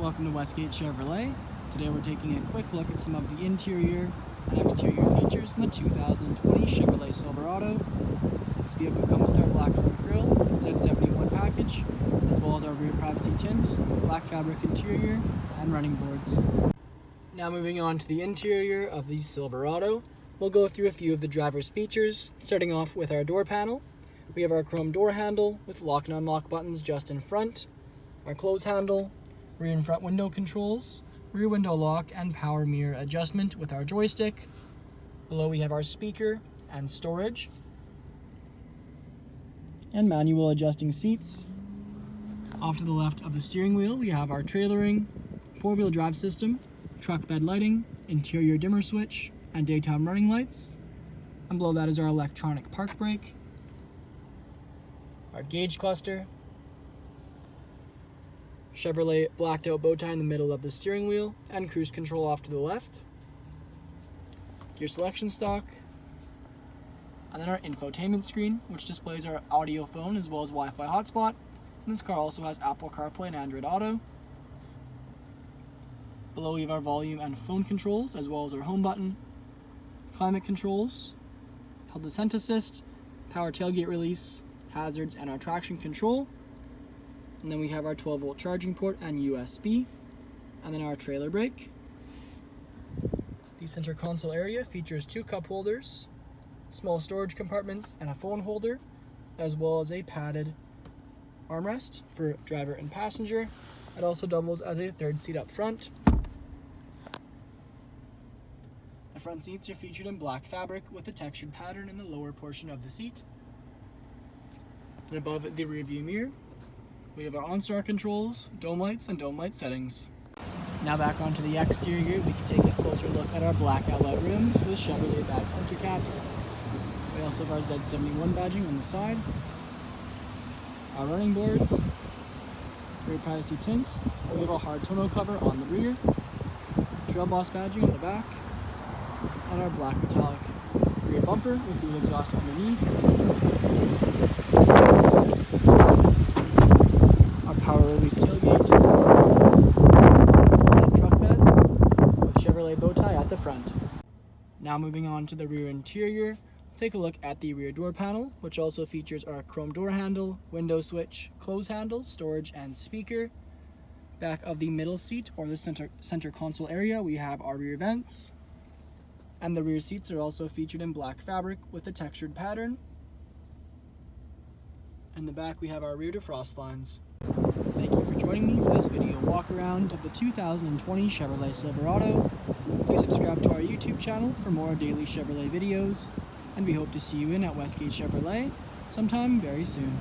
Welcome to Westgate Chevrolet. Today we're taking a quick look at some of the interior and exterior features in the 2020 Chevrolet Silverado. This vehicle comes with our black front grille, Z71 package, as well as our rear privacy tint, black fabric interior, and running boards. Now moving on to the interior of the Silverado, we'll go through a few of the driver's features, starting off with our door panel. We have our chrome door handle with lock and unlock buttons just in front, our close handle, rear and front window controls, rear window lock and power mirror adjustment with our joystick. Below we have our speaker and storage, and manual adjusting seats. Off to the left of the steering wheel we have our trailering, four-wheel drive system, truck bed lighting, interior dimmer switch, and daytime running lights. And below that is our electronic park brake, our gauge cluster, Chevrolet blacked out bow tie in the middle of the steering wheel, and cruise control off to the left, gear selection stalk, and then our infotainment screen, which displays our audio phone as well as Wi-Fi hotspot. And this car also has Apple CarPlay and Android Auto. Below we have our volume and phone controls, as well as our home button, climate controls, hill descent assist, power tailgate release, hazards, and our traction control. And then we have our 12-volt charging port and USB, and then our trailer brake. The center console area features two cup holders, small storage compartments, and a phone holder, as well as a padded armrest for driver and passenger. It also doubles as a third seat up front. The front seats are featured in black fabric with a textured pattern in the lower portion of the seat. And above the rear view mirror, we have our OnStar controls, dome lights, and dome light settings. Now back onto the exterior, we can take a closer look at our black outlet rims with Chevrolet badge center caps. We also have our Z71 badging on the side, our running boards, rear privacy tint. We have a hard tonneau cover on the rear, Trail Boss badging on the back, and our black metallic rear bumper with dual exhaust underneath. Our power release tailgate, truck bed with Chevrolet bow tie at the front. Now moving on to the rear interior, take a look at the rear door panel, which also features our chrome door handle, window switch, close handle, storage, and speaker. Back of the middle seat or the center console area, we have our rear vents, and the rear seats are also featured in black fabric with a textured pattern. In the back we have our rear defrost lines. Thank you for joining me for this video walk around of the 2020 Chevrolet Silverado. Please subscribe to our YouTube channel for more daily Chevrolet videos, and we hope to see you in at Westgate Chevrolet sometime very soon.